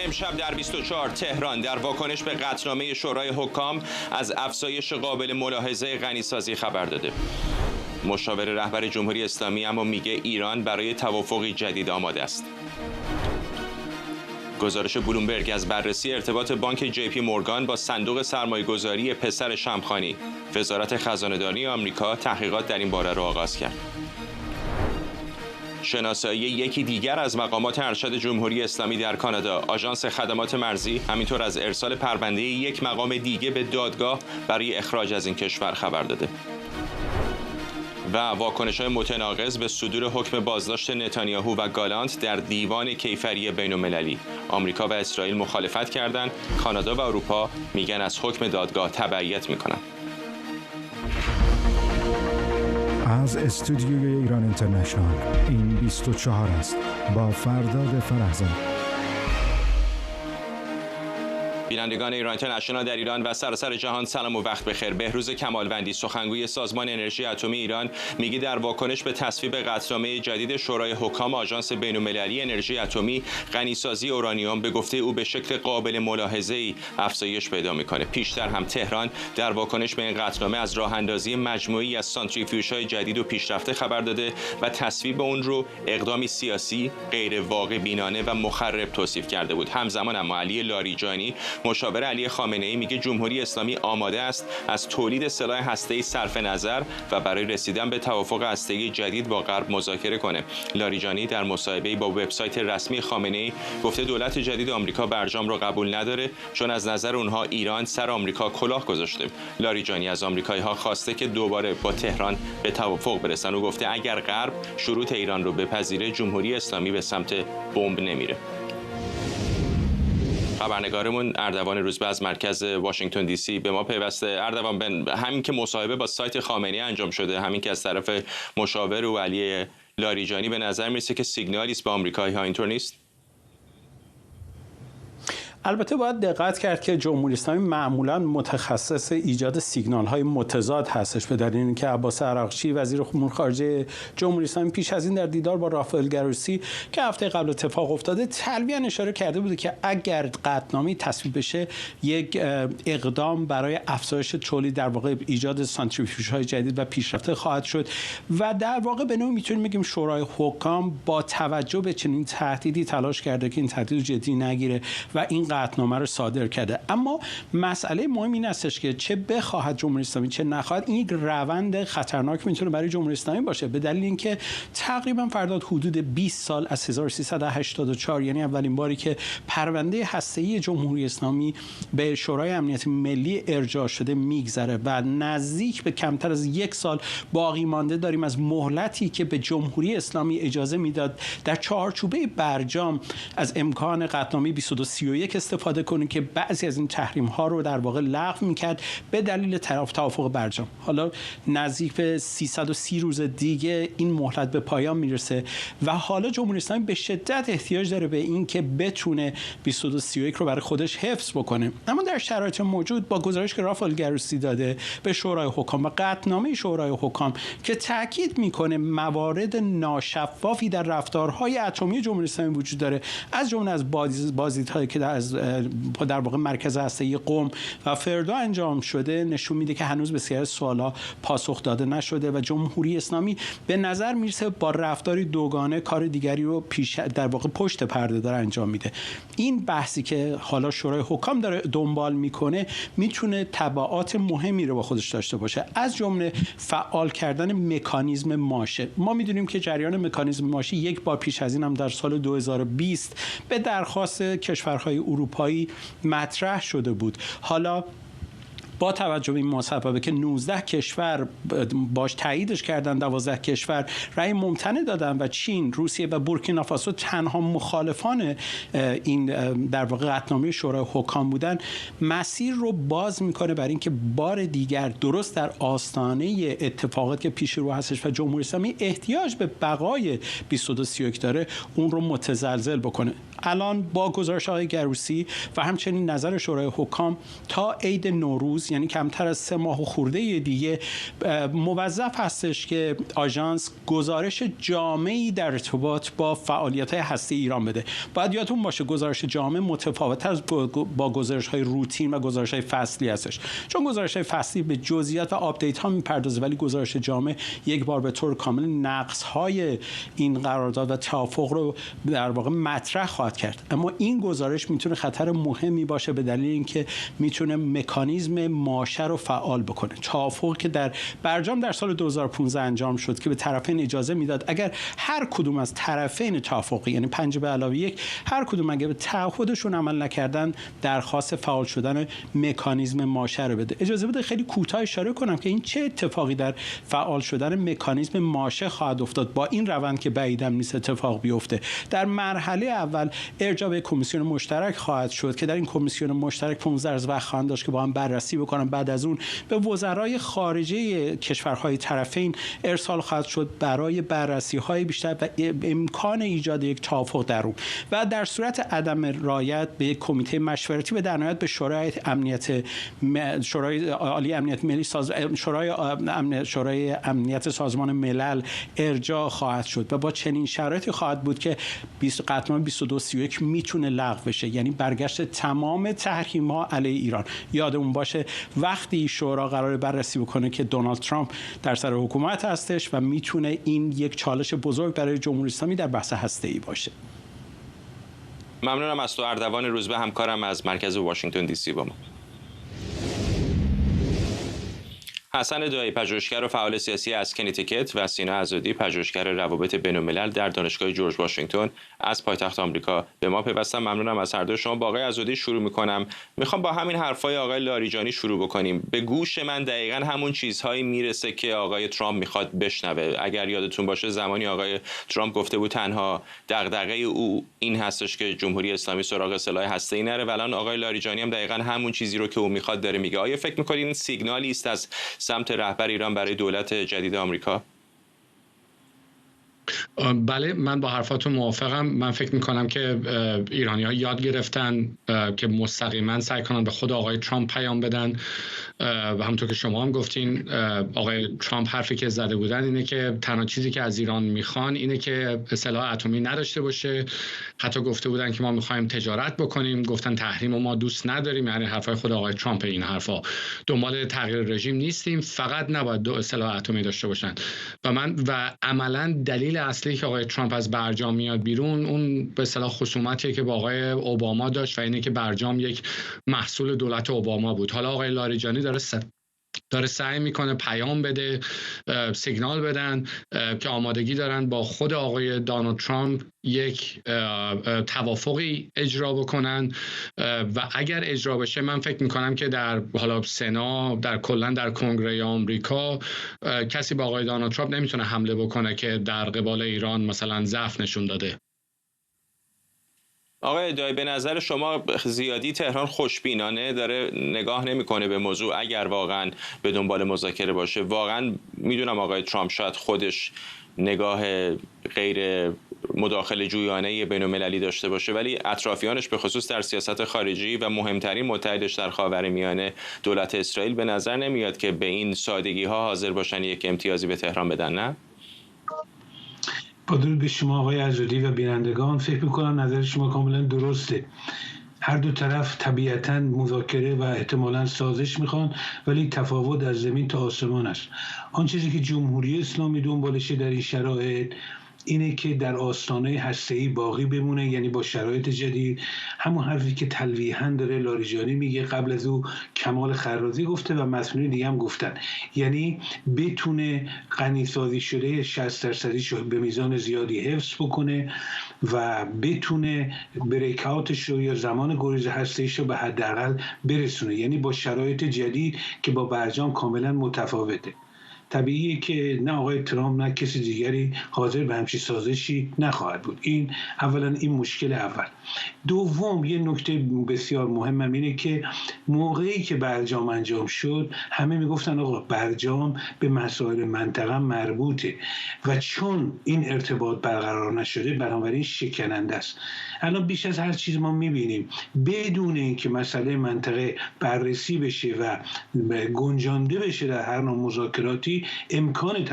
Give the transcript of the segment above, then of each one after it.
امشب در 24 تهران در واکنش به قطعنامه شورای حکام از افزایش قابل ملاحظه غنیسازی خبر داده. مشاور رهبر جمهوری اسلامی اما میگه ایران برای توافقی جدید آماده است. گزارش بلومبرگ از بررسی ارتباط بانک جی پی مورگان با صندوق سرمایه‌گذاری پسر شمخانی، وزارت خزانه‌داری آمریکا تحقیقات در این باره را آغاز کرد. شناسایی یکی دیگر از مقامات ارشد جمهوری اسلامی در کانادا، آژانس خدمات مرزی، همینطور از ارسال پرونده یک مقام دیگه به دادگاه برای اخراج از این کشور خبر داده. و واکنش‌های متناقض به صدور حکم بازداشت نتانیاهو و گالانت در دیوان کیفری بین‌المللی. آمریکا و اسرائیل مخالفت کردند، کانادا و اروپا میگن از حکم دادگاه تبعیت میکنن. از استودیوی ایران اینترنشنال این 24 است با فرداد فرهزاد. بینندگان ایران اینترنشنال در ایران و سراسر جهان سلام و وقت بخیر. بهروز کمالوندی، سخنگوی سازمان انرژی اتمی ایران، میگه در واکنش به تصویب قطعنامه جدید شورای حکام آژانس بین‌المللی انرژی اتمی، غنیسازی اورانیوم به گفته او به شکل قابل ملاحظه‌ای افزایش پیدا میکنه. پیشتر هم تهران در واکنش به این قطعنامه از راه اندازی مجموعی از سانتریفیوژهای جدید و پیشرفته خبر داده و تصویب اون رو اقدامی سیاسی، غیر واقع بینانه و مخرب توصیف کرده بود. همزمان اما علی لاریجانی، مشاور علی خامنه‌ای، میگه جمهوری اسلامی آماده است از تولید سلاح هسته‌ای صرف نظر و برای رسیدن به توافق هسته‌ای جدید با غرب مذاکره کنه. لاریجانی در مصاحبه‌ای با وبسایت رسمی خامنه‌ای گفته دولت جدید آمریکا برجام را قبول نداره، چون از نظر اونها ایران سر آمریکا کلاه گذاشته. لاریجانی از آمریکایی‌ها خواسته که دوباره با تهران به توافق برسن و گفته اگر غرب شروط ایران رو بپذیره، جمهوری اسلامی به سمت بمب نمیره. خبرنگارمون اردوان روزبه از مرکز واشنگتن دی سی به ما پیوسته. اردوان، همین که مصاحبه با سایت خامنه‌ای انجام شده، همین که از طرف مشاور او علی لاریجانی، به نظر میرسه که سیگنالی است به آمریکایی‌ها، اینطور نیست؟ البته باید دقت کرد که جمهوری اسلامی معمولا متخصص ایجاد سیگنال‌های متضاد هستش، به دلیل اینکه عباس عراقچی وزیر امور خارجه جمهوری اسلامی پیش از این در دیدار با رافائل گروسی که هفته قبل اتفاق افتاده تلویحاً اشاره کرده بود که اگر قطعنامه تصویب بشه یک اقدام برای افزایش تولید، در واقع ایجاد سانتریفیوژهای جدید و پیشرفته خواهد شد و در واقع به نوعی میتونیم بگیم شورای حکام با توجه به چنین تهدیدی تلاش کرده که این تهدید جدی نگیره و این قطعنامه رو صادر کرده. اما مسئله مهم این هستش که چه بخواهد جمهوری اسلامی چه نخواهد، این یک روند خطرناک میتونه برای جمهوری اسلامی باشه، به دلیل اینکه تقریبا فرداد حدود 20 سال از 1384، یعنی اولین باری که پرونده هسته‌ای جمهوری اسلامی به شورای امنیت ملی ارجاع شده میگذره و نزدیک به کمتر از یک سال باقی مانده داریم از مهلتی که به جمهوری اسلامی اجازه میداد در چهارچوبه برجام از امکان قطعنامه 2231 استفاده کنه که بعضی از این تحریم ها رو در واقع لغو میکرد به دلیل توافق برجام. حالا نزدیک به 330 روز دیگه این مهلت به پایان میرسه و حالا جمهوری اسلامی به شدت احتیاج داره به این که بتونه 2231 رو برای خودش حفظ بکنه. اما در شرایط موجود با گزارش که رافائل گروسی داده به شورای حکام و قطعنامه شورای حکام که تاکید میکنه موارد ناشفافی در رفتارهای اتمی جمهوری اسلامی وجود داره، از جمله از بازدیدهایی که در واقع مرکز هسته‌ای قم و فردا انجام شده، نشون میده که هنوز بسیار سوالا پاسخ داده نشده و جمهوری اسلامی به نظر میرسه با رفتاری دوگانه کار دیگری رو در واقع پشت پرده داره انجام میده. این بحثی که حالا شورای حکام داره دنبال میکنه میتونه تبعات مهمی رو با خودش داشته باشه، از جمله فعال کردن مکانیزم ماشه. ما میدونیم که جریان مکانیزم ماشه یک بار پیش از این هم در سال 2020 به درخواست کشورهای اروپایی مطرح شده بود. حالا با توجه به این مسببه که 19 کشور باش تاییدش کردن، 12 کشور رأی ممتنع دادن و چین، روسیه و بورکینافاسو تنها مخالفان این در واقع قطعنامه شورای حکام بودن، مسیر رو باز میکنه برای اینکه بار دیگر درست در آستانه اتفاقات که پیش رو هستش و جمهوری اسلامی احتیاج به بقای 2231 داره، اون رو متزلزل بکنه. الان با گزارش آقای گروسی و همچنین نظر شورای حکام تا عید نوروز روز، یعنی کمتر از 3 ماه و خورده دیگه، موظف هستش که آژانس گزارش جامعی در ارتباط با فعالیت‌های هسته‌ای ایران بده. باید یادتون باشه گزارش جامع متفاوت از با گزارش‌های روتین و گزارش‌های فصلی هستش، چون گزارش‌های فصلی به جزئیات و آپدیت‌ها می‌پردازه، ولی گزارش جامع یک بار به طور کامل نقص‌های این قرارداد و توافق رو در واقع مطرح خواهد کرد. اما این گزارش میتونه خطر مهمی باشه به دلیل اینکه میتونه مکانیزم ماشه رو فعال بکنه. توافقی که در برجام در سال 2015 انجام شد که به طرفین اجازه میداد اگر هر کدوم از طرفین توافقی، یعنی 5+1، هر کدوم اگه به تعهدشون عمل نکردن درخواست فعال شدن مکانیزم ماشه رو بده. اجازه بده خیلی کوتاه اشاره کنم که این چه اتفاقی در فعال شدن مکانیزم ماشه خواهد افتاد. با این روند که بعیدم نیست اتفاق بیفته، در مرحله اول ارجاع به کمیسیون مشترک خواهد شد که در این کمیسیون مشترک 15 روز وقت خواهند داشت که با هم بررسی بکنن. بعد از اون به وزرای خارجه کشورهای طرفین ارسال خواهد شد برای بررسی‌های بیشتر و امکان ایجاد یک توافق در اون، و در صورت عدم رعایت به یک کمیته مشورتی و در نهایت به شورای عالی امنیت ملی شورای امنیت سازمان ملل ارجاع خواهد شد و با چنین شرایطی خواهد بود که قطعنامه 2231 میتونه لغو بشه، یعنی برگشت تمام تحریم‌ها علیه ایران. یادمون باشه وقتی شورا قرار بررسی بکنه که دونالد ترامپ در سر حکومت هستش و میتونه این یک چالش بزرگ برای جمهوری اسلامی در بحث هسته‌ای باشه. ممنونم از تو اردوان روزبه، همکارم از مرکز واشنگتن دی سی با ما. حسن دایی، پژوهشگر و فعال سیاسی از کنیتیکت، و سینا عزادی، پژوهشگر روابط بین‌الملل در دانشگاه جورج واشنگتن از پایتخت آمریکا به ما پیوستن. ممنونم از هر دو شما. با آقای عزادی شروع می‌کنم. میخوام با همین حرفای آقای لاریجانی شروع بکنیم. به گوش من دقیقاً همون چیزهایی میرسه که آقای ترامپ میخواد بشنوه. اگر یادتون باشه زمانی آقای ترامپ گفته بود تنها دغدغه او این هستش که جمهوری اسلامی سراغ سلاح هسته‌ای نره، و الان آقای لاریجانی هم دقیقاً همون چیزی رو که او میخواد داره میگه. آیا فکر می‌کنید این سیگنالی است از سمت رهبر ایران برای دولت جدید آمریکا؟ بله، من با حرفاتون موافقم. من فکر میکنم که ایرانی‌ها یاد گرفتن که مستقیما سعی کنن به خود آقای ترامپ پیام بدن و همونطور که شما هم گفتین آقای ترامپ حرفی که زده بودن اینه که تنها چیزی که از ایران میخوان اینه که سلاح اتمی نداشته باشه. حتی گفته بودن که ما میخوایم تجارت بکنیم، گفتن تحریم و ما دوست نداریم. یعنی حرفای خود آقای ترامپ این حرفا. دنبال تغییر رژیم نیستیم، فقط نباید سلاح اتمی داشته باشن. و عملاً دلیل اصلی که آقای ترامپ از برجام میاد بیرون اون به اصطلاح خصومتیه که با آقای اوباما داشت و اینه که برجام یک محصول دولت اوباما بود. حالا آقای لاریجانی داره سعی میکنه پیام بده، سیگنال بدن که آمادگی دارن با خود آقای دونالد ترامپ یک توافقی اجرا بکنن و اگر اجرا بشه من فکر میکنم که در حالا سنا، در کلا در کنگره آمریکا کسی با آقای دونالد ترامپ نمیتونه حمله بکنه که در قبال ایران مثلا ضعف نشون داده. آقای دایی، به نظر شما زیادی تهران خوشبینانه داره نگاه نمیکنه به موضوع اگر واقعا به دنبال مذاکره باشه؟ واقعا میدونم آقای ترامپ شاید خودش نگاه غیر مداخله جویانه بین‌المللی داشته باشه، ولی اطرافیانش به خصوص در سیاست خارجی و مهمترین متحدش در خاورمیانه دولت اسرائیل به نظر نمیاد که به این سادگی ها حاضر باشن یک امتیازی به تهران بدن، نه؟ با درود به شما آقای عزادی و بینندگان، فکر میکنم نظر شما کاملا درسته. هر دو طرف طبیعتاً مذاکره و احتمالاً سازش میخوان، ولی تفاوت از زمین تا آسمان است. آن چیزی که جمهوری اسلامی دنبالشه در این شرایط اینه که در آستانه هسته‌ای باقی بمونه، یعنی با شرایط جدید. همون حرفی که تلویحاً داره لاریجانی میگه، قبل از او کمال خرازی گفته و مسئولین دیگه هم گفتن، یعنی بتونه غنیسازی شده 60% به میزان زیادی حفظ بکنه و بتونه بریکاوتش رو یا زمان گریز هسته‌ایش رو به حداقل برسونه، یعنی با شرایط جدید که با برجام کاملا متفاوته. طبیعیه که نه آقای ترامپ نه کسی دیگری حاضر به همچین سازشی نخواهد بود. این اولا این مشکل اول. دوم یه نکته بسیار مهم اینه که موقعی که برجام انجام شد همه میگفتن آقا برجام به مسائل منطقه مربوطه و چون این ارتباط برقرار نشده بنابراین شکننده است. الان بیش از هر چیز ما میبینیم بدون اینکه مسئله منطقه بررسی بشه و گنجانده بشه در هر نوع مذاکراتی امکان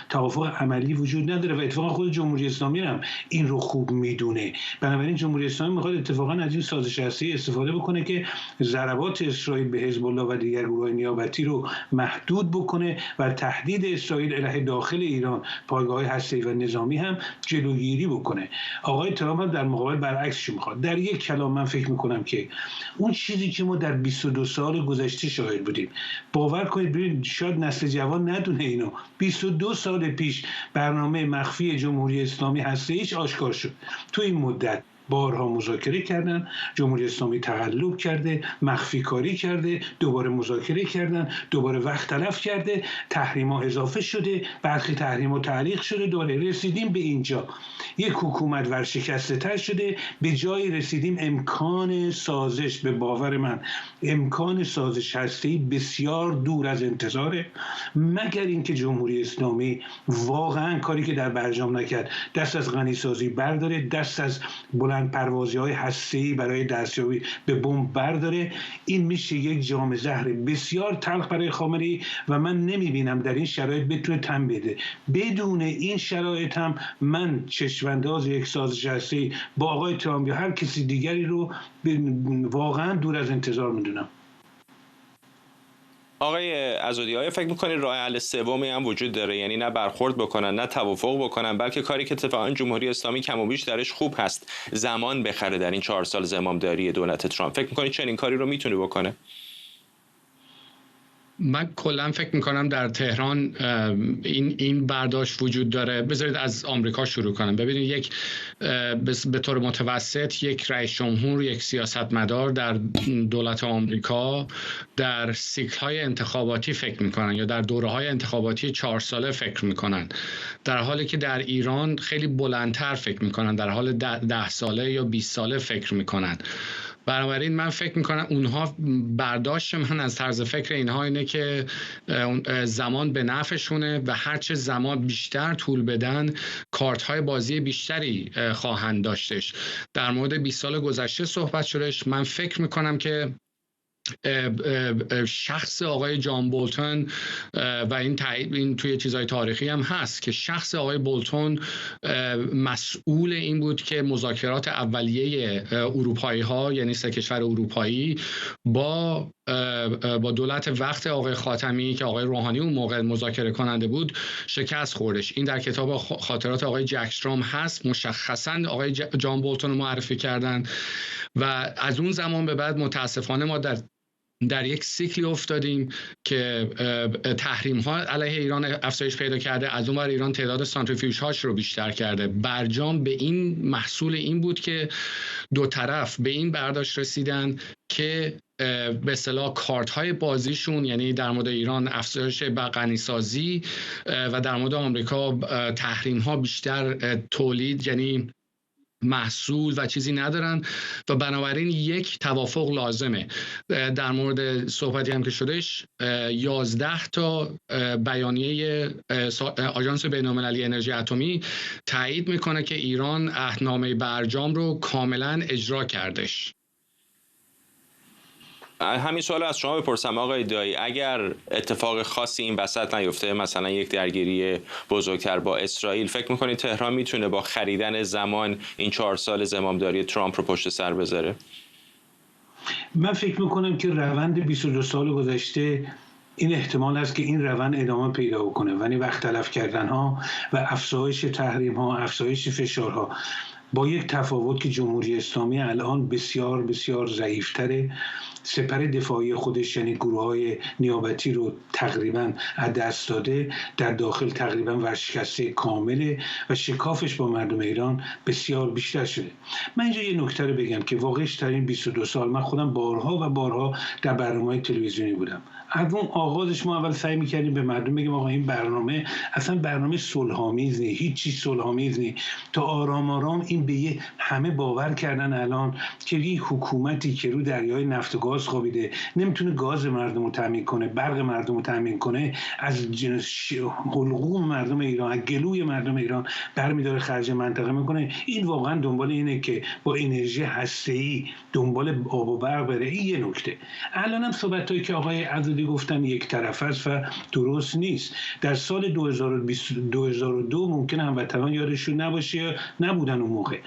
توافق عملی وجود نداره و اتفاقا خود جمهوری اسلامی هم این رو خوب میدونه. بنابراین جمهوری اسلامی میخواد اتفاقا از این سازش هسته‌ای استفاده بکنه که ضربات اسرائیل به حزب الله و دیگر گروه‌های نیابتی رو محدود بکنه و تهدید اسرائیل علیه داخل ایران پایگاه‌های هسته‌ای و نظامی هم جلوگیری بکنه. آقای ترامپ هم در مقابل برعکسش میخواد. در یک کلام من فکر میکنم که اون چیزی که ما در 22 سال گذشته شاهد بودیم، باور کنید ببینید شاید نسل جوان ندونه اینو، 22 سال پیش برنامه مخفی جمهوری اسلامی هسته‌ایش آشکار شد. تو این مدت بارها مذاکره کردن، جمهوری اسلامی تقلب کرده، مخفی کاری کرده، دوباره مذاکره کردن، دوباره وقت تلف کرده، تحریم‌ها اضافه شده، برخی تحریم‌ها تعلیق شده، دوباره رسیدیم به اینجا. یک حکومت ورشکسته تر شده، به جایی رسیدیم امکان سازش، به باور من امکان سازش هسته‌ای بسیار دور از انتظاره، مگر اینکه جمهوری اسلامی واقعا کاری که در برجام نکرد، دست از غنیسازی برداره، دست از بلند پروازی‌های هسته‌ای برای دستیابی به بمب برداره. این میشه یک جام زهر بسیار تلخ برای خامنه‌ای و من نمیبینم در این شرایط بتونه تن بده. بدون این شرایط هم من چشم‌انداز یک سازش هسته‌ای با آقای ترامپ یا هر کسی دیگری رو واقعا دور از انتظار میدونم. آقای عزادی، آیا فکر می‌کنید راه حل سومی هم وجود داره؟ یعنی نه برخورد بکنن نه توافق بکنن، بلکه کاری که اتفاقا جمهوری اسلامی کم و بیش درش خوب هست، زمان بخره در این 4 سال زمامداری دولت ترامپ. فکر می‌کنید چنین کاری رو میتونه بکنه؟ من کلا فکر میکنم در تهران این برداشت وجود داره. بذارید از آمریکا شروع کنم. ببینید به طور متوسط یک رئیس جمهور، یک سیاستمدار در دولت آمریکا در سیکل‌های انتخاباتی فکر میکنن یا در دوره‌های انتخاباتی 4 ساله فکر میکنن، در حالی که در ایران خیلی بلندتر فکر میکنن، در حال 10 ساله یا 20 ساله فکر میکنن. بنابراین من فکر میکنم اونها، برداشت من از طرز فکر اینها اینه که زمان به نفعشونه و هرچه زمان بیشتر طول بدن کارت‌های بازی بیشتری خواهند داشتش. در مورد 20 سال گذشته صحبت شدش. من فکر میکنم که شخص آقای جان بولتون و این توی چیزهای تاریخی هم هست که شخص آقای بولتون مسئول این بود که مذاکرات اولیه اروپایی ها، یعنی 3 کشور اروپایی با دولت وقت آقای خاتمی که آقای روحانی اون موقع مذاکره کننده بود شکست خوردش. این در کتاب خاطرات آقای جک استرام هست. مشخصاً آقای جان بولتون رو معرفی کردن و از اون زمان به بعد متاسفانه ما در یک سیکلی افتادیم که تحریم ها علیه ایران افزایش پیدا کرده، از اون ور ایران تعداد سانتریفیوژ هاش رو بیشتر کرده. برجام به این محصول این بود که دو طرف به این برداشت رسیدن که به اصطلاح کارت های بازیشون، یعنی در مورد ایران افزایش غنیسازی و در مورد آمریکا تحریم ها بیشتر تولید، یعنی محصول و چیزی ندارن و بنابراین یک توافق لازمه. در مورد صحبتی هم که شدش 11 تا بیانیه آژانس بین‌المللی انرژی اتمی تایید میکنه که ایران عهدنامه برجام رو کاملا اجرا کردش. همین سوال از شما بپرسم آقای دایی، اگر اتفاق خاصی این وسط نیفته، مثلا یک درگیری بزرگتر با اسرائیل، فکر میکنید تهران میتونه با خریدن زمان این 4 سال زمامداری ترامپ رو پشت سر بذاره؟ من فکر میکنم که روند 22 سال گذشته این احتمال هست که این روند ادامه پیدا بکنه، ولی وقت تلف کردن ها و افزایش تحریم ها، افزایش فشارها با یک تفاوت که جمهوری اسلامی الان بسیار بسیار ضعیف‌تره. سپر دفاعی خودش یعنی گروه‌های نیابتی رو تقریباً از دست داده، در داخل تقریباً ورشکسته کامله و شکافش با مردم ایران بسیار بیشتر شده. من اینجا یه نکته رو بگم که واقعش در این 22 سال من خودم بارها و بارها در برنامه‌های تلویزیونی بودم. از اون آغازش ما اول سعی می‌کردیم به مردم بگیم آقا این برنامه اصلا برنامه صلح‌آمیز نیست، هیچ چیز صلح‌آمیز نیست. تا آرام آرام این به همه باور کردن الان که این حکومتی که رو دریای نفت و گاز خوابیده نمیتونه گاز مردم رو تامین کنه، برق مردم رو تامین کنه، از حلقوم مردم ایران، از گلوی مردم ایران برمی‌داره خرج منطقه میکنه. این واقعا دنبال اینه که با انرژی هسته‌ای دنبال آب و برق بره. این یه نکته. الانم صحبتایی که آقای عزیزی گفتن یک طرفه است و درست نیست. در سال 2002 ممکنه هموطنان یادشون نباشه، نبودن اون موقع.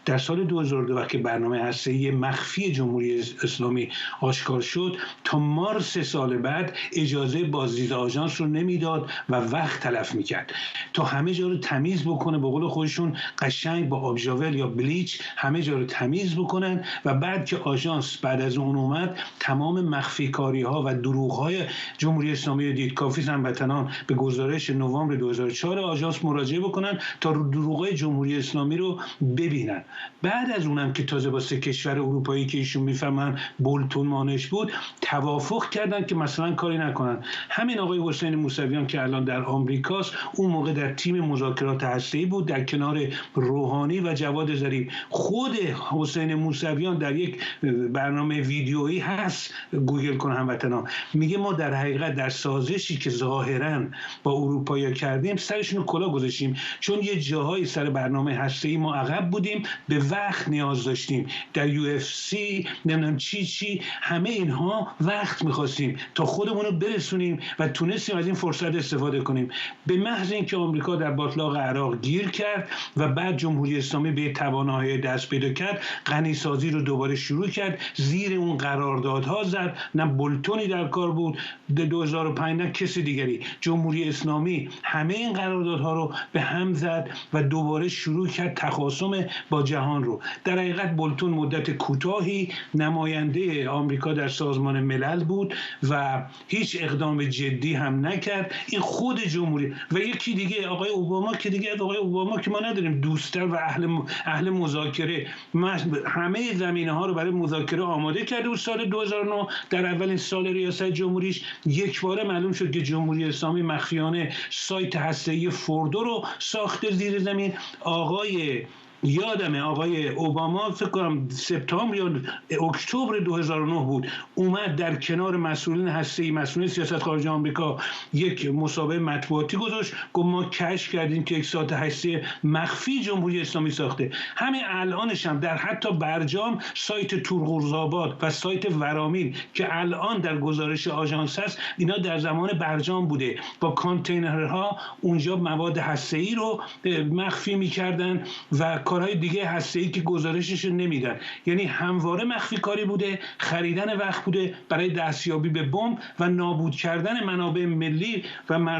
در سال 2002 وقتی برنامه هسته‌ای مخفی جمهوری اسلامی آشکار شد، تا مارس سال بعد اجازه بازدید آژانس رو نمیداد و وقت تلف میکرد تا همه جا رو تمیز بکنه، به قول خودشون قشنگ با آبژاول یا بلیچ همه جا رو تمیز بکنن و بعد که آژانس بعد از اون اومد تمام مخفی کاری ها و دروغ های جمهوری اسلامی رو دید. کافی هموطنان به گزارش نوامبر 2004 آژانس مراجعه بکنن تا دروغ های جمهوری اسلامی رو ببینن. بعد از اونم که تازه با 3 کشور اروپایی که ایشون میفهمن بولتون مانش بود توافق کردن که مثلا کاری نکنن. همین آقای حسین موسویان که الان در آمریکاست اون موقع در تیم مذاکرات هسته‌ای بود در کنار روحانی و جواد ظریف. خود حسین موسویان در یک برنامه ویدیویی هست، گوگل کن هموطنان، میگه ما در حقیقت در سازشی که ظاهراً با اروپایی‌ها کردیم سرشون رو کلا گذاشتیم، چون یه جاهایی سر برنامه هسته‌ای ما عقب بودیم، به وقت نیاز داشتیم. در UFC نمیدونم چی همه اینها وقت می‌خواستیم تا خودمون رو برسونیم و تونستیم از این فرصت استفاده کنیم. به محض اینکه آمریکا در باتلاق عراق گیر کرد و بعد جمهوری اسلامی به توانایی دست پیدا کرد، غنیسازی رو دوباره شروع کرد، زیر اون قراردادها زد. نه بولتونی در کار بود 2005 نه کسی دیگری. جمهوری اسلامی همه این قراردادها رو به هم زد و دوباره شروع کرد تخاصم با جهان رو. در حقیقت بولتون مدت کوتاهی نماینده آمریکا در سازمان ملل بود و هیچ اقدام جدی هم نکرد. این خود جمهوری و یکی دیگه آقای اوباما که دیگه آقای اوباما که ما نداریم دوست‌تر و اهل مذاکره، همه زمینه‌ها رو برای مذاکره آماده کرده بود. سال 2009 در اولین سال ریاست جمهوریش یک باره معلوم شد که جمهوری اسلامی مخفیانه سایت هسته‌ای فوردو رو ساخته زیر زمین. یادمه آقای اوباما فکر کنم سپتامبر یا اکتبر 2009 بود اومد در کنار مسئولین هسته‌ای، مسئولین سیاست خارجی آمریکا یک مسابقه مطبوعاتی گذاشت، گفت ما کشف کردیم که یک سایت هسته‌ای مخفی جمهوری اسلامی ساخته. همین الانش هم در حتی برجام سایت تورغورزآباد و سایت ورامین که الان در گزارش آژانس هست، اینا در زمان برجام بوده. با کانتینرها اونجا مواد هسته‌ای رو مخفی می‌کردن و کارهای دیگه هسته‌ای که گزارشش نمیدن. یعنی همواره مخفی کاری بوده، خریدن وقت بوده برای دستیابی به بمب و نابود کردن منابع ملی و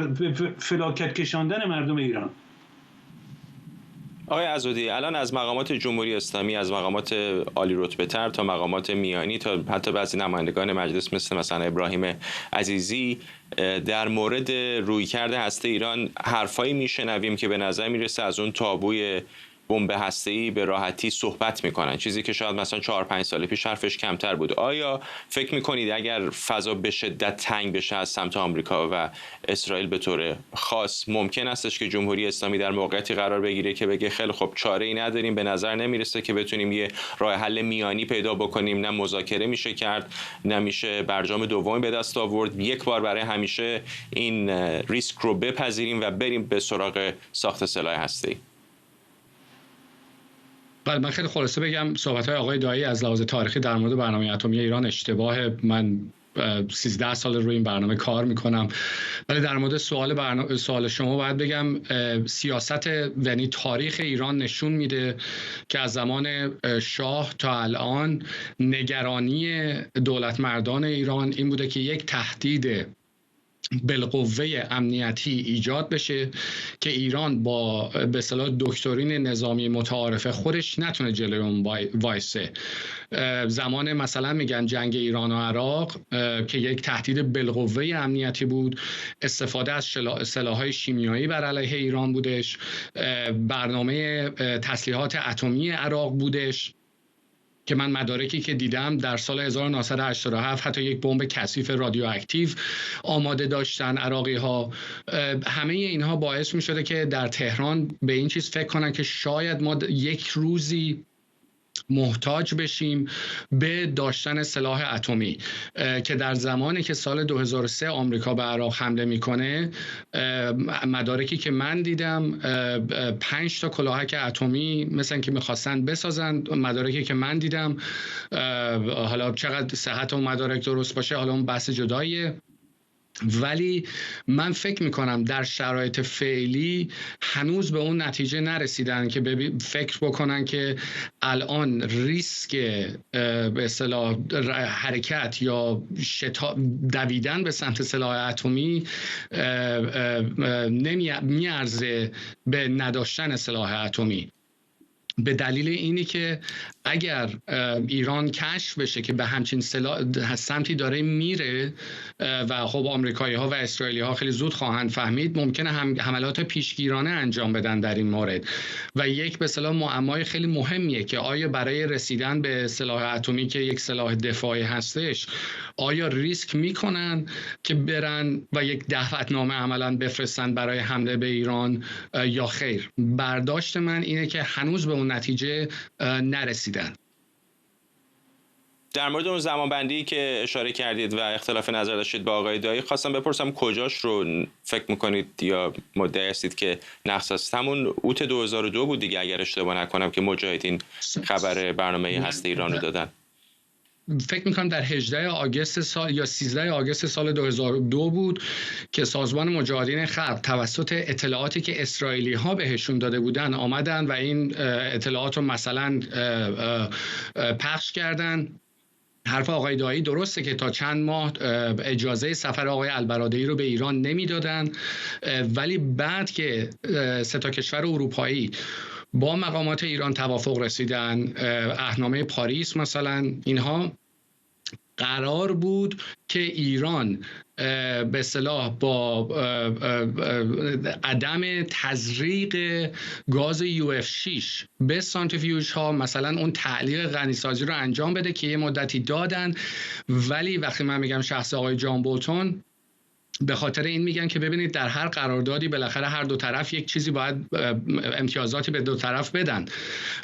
فلاکت کشاندن مردم ایران. آقای عزودی، الان از مقامات جمهوری اسلامی، از مقامات عالی رتبه تر تا مقامات میانی تا حتی بعضی نمایندگان مجلس مثلا ابراهیم عزیزی در مورد رویکرد هسته ایران حرفایی میشنویم که به نظر میرسه از اون تابوی بمب هسته‌ای به راحتی صحبت میکنن، چیزی که شاید مثلا 4-5 سال پیش حرفش کمتر بود. آیا فکر میکنید اگر فضا به شدت تنگ بشه از سمت آمریکا و اسرائیل به طور خاص، ممکن استش که جمهوری اسلامی در موقعیتی قرار بگیره که بگه خیلی خب چاره‌ای نداریم، به نظر نمیرسه که بتونیم یه راه حل میانی پیدا بکنیم، نه مذاکره میشه کرد، نه میشه برجام دومی به دست آورد، یک بار برای همیشه این ریسک رو بپذیریم و بریم به سراغ ساخت سلاح هسته‌ای؟ بله، من خیلی خلاصه بگم صحبت‌های آقای دایی از لحاظ تاریخی در مورد برنامه اتمی ایران اشتباهه. من 13 سال روی این برنامه کار میکنم، ولی در مورد سوال شما باید بگم سیاست یعنی تاریخ ایران نشون میده که از زمان شاه تا الان نگرانی دولت مردان ایران این بوده که یک تهدید بالقوه امنیتی ایجاد بشه که ایران با به اصطلاح دکترین نظامی متعارف خودش نتونه جلوی اون وایسه. زمان مثلا میگن جنگ ایران و عراق که یک تهدید بالقوه امنیتی بود، استفاده از سلاح‌های شیمیایی بر علیه ایران بودش، برنامه تسلیحات اتمی عراق بودش که من مدارکی که دیدم در سال 1987 حتی یک بمب کثیف رادیواکتیو آماده داشتن عراقی ها. همه اینها باعث می شده که در تهران به این چیز فکر کنن که شاید ما یک روزی محتاج بشیم به داشتن سلاح اتمی، که در زمانی که سال 2003 آمریکا به عراق حمله میکنه، مدارکی که من دیدم 5 تا کلاهک اتمی مثلا که میخواستن بسازن، مدارکی که من دیدم، حالا چقدر صحت اون مدارک درست باشه حالا اون بحث جداییه، ولی من فکر میکنم در شرایط فعلی هنوز به اون نتیجه نرسیدن که فکر بکنن که الان ریسک به اصطلاح حرکت یا دویدن به سمت سلاح اتمی نمیارزه به نداشتن سلاح اتمی. به دلیل اینی که اگر ایران کشف بشه که به همچین سمتی داره میره و خب آمریکایی ها و اسرائیلی ها خیلی زود خواهند فهمید، ممکنه حملات پیشگیرانه انجام بدن در این مورد و یک به اصطلاح معمای خیلی مهمیه که آیا برای رسیدن به سلاح اتمی که یک سلاح دفاعی هستش آیا ریسک میکنن که برن و یک دعوتنامه عملا بفرستن برای حمله به ایران یا خیر. برداشت من اینه که هنوز به اون نتیجه نرسیدن. در مورد اون زمانبندی که اشاره کردید و اختلاف نظر داشتید با آقای دایی، خواستم بپرسم کجاش رو فکر میکنید یا مدعی هستید که نقص است؟ همون اوت 2002 بود دیگه اگر اشتباه نکنم که مجاهدین خبر برنامه هسته ایران رو دادن. فکر میکنم در 18 آگوست سال یا 13 آگوست سال 2002 بود که سازمان مجاهدین خلق توسط اطلاعاتی که اسرائیلی ها بهشون داده بودن آمدن و این اطلاعات رو مثلا پخش کردن. حرف آقای دایی درسته که تا چند ماه اجازه سفر آقای البرادعی رو به ایران نمیدادن، ولی بعد که 3 تا کشور اروپایی با مقامات ایران توافق رسیدن، عهدنامه پاریس مثلا، اینها قرار بود که ایران به اصطلاح با عدم تزریق گاز UF6 به سانتریفیوژ ها مثلا اون تعلیق غنیسازی رو انجام بده که یه مدتی دادن. ولی وقتی من میگم شخص آقای جان بولتون، به خاطر این میگن که ببینید در هر قراردادی بالاخره هر دو طرف یک چیزی باید امتیازاتی به دو طرف بدن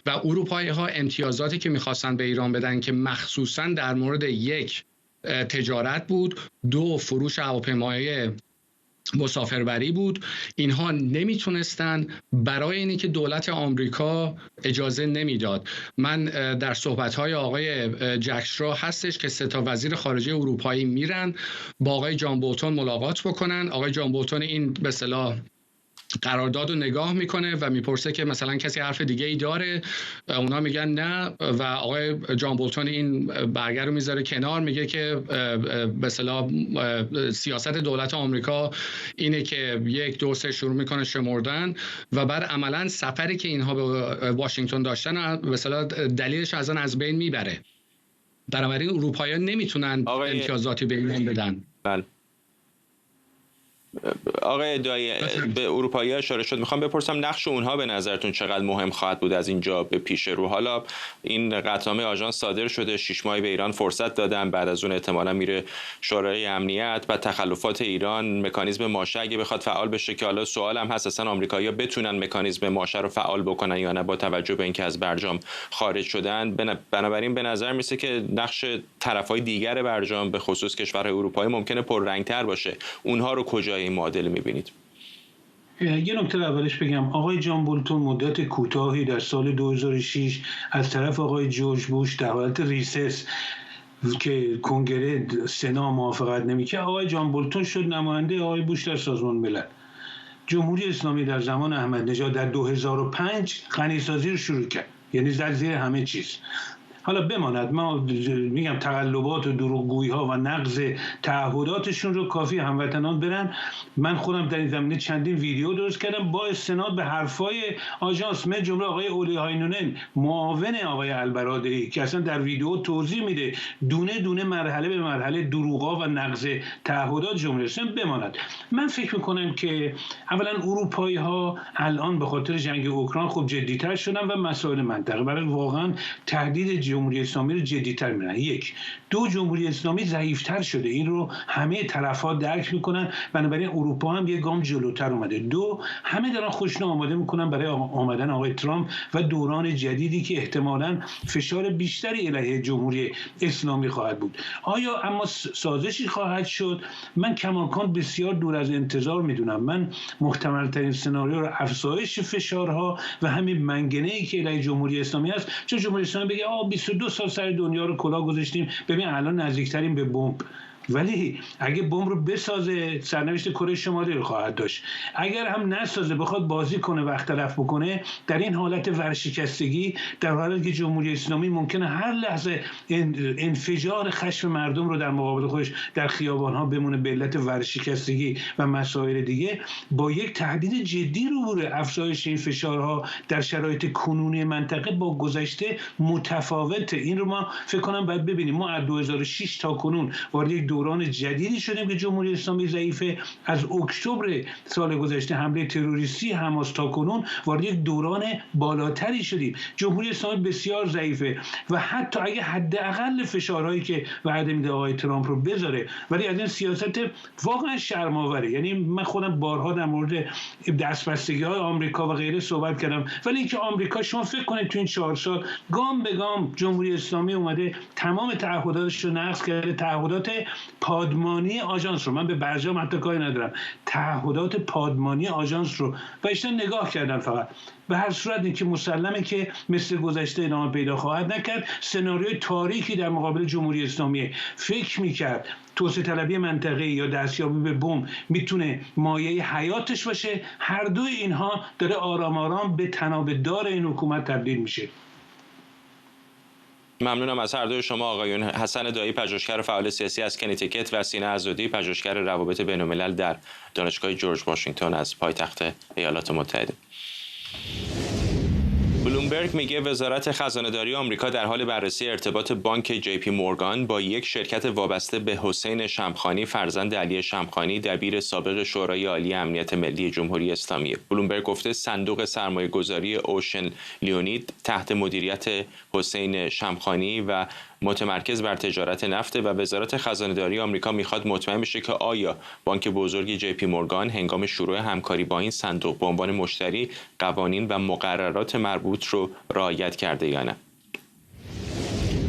و اروپایی ها امتیازاتی که میخواستن به ایران بدن که مخصوصا در مورد یک تجارت بود، 2 فروش هواپیمای مسافربری بود، اینها نمیتونستن برای اینی که دولت آمریکا اجازه نمیداد. من در صحبت‌های آقای جکشرا هستش که 3 تا وزیر خارجه اروپایی میرن با آقای جان بولتون ملاقات بکنن. آقای جان بولتون این به اصطلاح قرارداد رو نگاه میکنه و میپرسه که مثلا کسی حرف دیگه ای داره، اونا میگن نه و آقای جان بولتون این برگر رو میذاره کنار، میگه که به اصطلاح سیاست دولت آمریکا اینه که 1 2 3 شروع میکنه شمردن و بعد عملا سفری که اینها به واشنگتن داشتن به اصطلاح دلیلش از بین میبره. بنابراین اروپایی‌ها نمیتونن امتیازاتی به ایران بدن. بله. آقای دایی، به اروپایی اشاره شد، میخوام بپرسم نقش اونها به نظرتون چقدر مهم خواهد بود از اینجا به پیش رو؟ حالا این قطعنامه آژانس صادر شده، 6 ماهی به ایران فرصت دادن، بعد از اون احتمالاً میره شورای امنیت و تخلفات ایران، مکانیزم ماشه اگه بخواد فعال بشه که حالا سوالم هست اصلا آمریکایی‌ها بتونن مکانیزم ماشه رو فعال بکنن یا نه با توجه به اینکه از برجام خارج شدن. بنابراین به نظر میسه که نقش طرفای دیگر برجام به خصوص کشورهای اروپایی ممکنه پررنگ‌تر باشه. اونها رو کجای این معادله می‌بینید؟ یه نکته اولش بگم، آقای جان بولتون مدت کوتاهی در سال 2006 از طرف آقای جورج بوش در حالت ریسس که کنگره سنا موافقت نمی‌کرد، آقای جان بولتون شد نماینده آقای بوش در سازمان ملل. جمهوری اسلامی در زمان احمد نژاد در 2005 غنیسازی رو شروع کرد، یعنی زد زیر همه چیز. حالا بماند، ما میگم تقلبات و دروغگویی ها و نقض تعهداتشون رو کافی هموطنان برن. من خودم در این زمینه چندین ویدیو درست کردم با استناد به حرفای آژانس، من جمله آقای اولی هاینونن معاون آقای البرادعی که اصلا در ویدیو توضیح میده دونه دونه مرحله به مرحله دروغا و نقض تعهدات جمهوری اسلامی. بماند من فکر میکنم که اولا اروپایی ها الان به خاطر جنگ اوکراین خب جدیتر شدن و مسائل منطقه برای واقعا تهدید جمهوری اسلامی رو جدیتر می‌بینن. یک، دو، جمهوری اسلامی ضعیف‌تر شده، این رو همه طرف‌ها درک میکنن، بنابراین اروپا هم یه گام جلوتر اومده. دو، همه دارن خوشنو آماده میکنن برای آمدن آقای ترامپ و دوران جدیدی که احتمالاً فشار بیشتری علیه جمهوری اسلامی خواهد بود. آیا اما سازشی خواهد شد؟ من کماکان بسیار دور از انتظار میدونم. من محتمل‌ترین سناریو رو افزایش فشارها و همین منگنه‌ای که علیه جمهوری اسلامی است، چون جمهوری اسلامی بگه 22 سال سر دنیا رو کلاه گذاشتیم، ببین الان نزدیکتریم به بمب. ولی اگه بمب رو بسازه سرنوشت کره شمالی رو خواهد داشت. اگر هم نسازه بخواد بازی کنه و اختلاف بکنه، در این حالت ورشکستگی، در حالی که جمهوری اسلامی ممکنه هر لحظه انفجار خشم مردم رو در مقابل خودش در خیابان‌ها بمونه به علت ورشکستگی و مسائل دیگه، با یک تهدید جدی روبروه. افزایش این فشارها در شرایط کنونی منطقه با گذشته متفاوته. این رو ما فکر کنم باید ببینیم. ما از 2006 تا کنون وارد یک دوران جدیدی شدیم که جمهوری اسلامی ضعیفه. از اکتبر سال گذشته حمله تروریستی حماس تا کنون وارد یک دوران بالاتری شدیم. جمهوری اسلامی بسیار ضعیفه و حتی اگه حداقل فشارهایی که وعده میده آقای ترامپ رو بذاره، ولی از این سیاست واقعا شرم‌آوره. یعنی من خودم بارها در مورد دستبستگی‌های آمریکا و غیره صحبت کردم، ولی اینکه آمریکا، شما فکر کنید تو این 4 سال گام به گام جمهوری اسلامی اومده تمام تعهداتش رو نقض کرده. تعهدات پادمانی آژانس رو، من به برجام حتی کاری ندارم، تعهدات پادمانی آژانس رو و اشتن نگاه کردن فقط. به هر صورت این که مسلمه که مثل گذشته ادامه پیدا خواهد نکرد. سناریوی تاریکی در مقابل جمهوری اسلامی. فکر میکرد توسعه طلبی منطقه‌ای یا دستیابی به بمب میتونه مایه حیاتش باشه. هر دوی اینها داره آرام آرام به تنابدار این حکومت تبدیل میشه. ممنونم از هر دوی شما آقایون. حسن دایی، پژوهشگر فعال سیاسی از کنیتیکت، و سینه عزادی، پژوهشگر روابط بین‌الملل در دانشگاه جورج واشنگتن از پایتخت ایالات متحده. بلومبرگ میگه وزارت خزانه‌داری آمریکا در حال بررسی ارتباط بانک جی پی مورگان با یک شرکت وابسته به حسین شمخانی، فرزند علی شمخانی، دبیر سابق شورای عالی امنیت ملی جمهوری اسلامی. بلومبرگ گفته صندوق سرمایه‌گذاری اوشن لیونید تحت مدیریت حسین شمخانی و متمرکز بر تجارت نفت و وزارت خزانه‌داری آمریکا میخواد مطمئن بشه که آیا بانک بزرگ جی پی مورگان هنگام شروع همکاری با این صندوق به عنوان مشتری قوانین و مقررات مربوط رو رعایت کرده یا نه.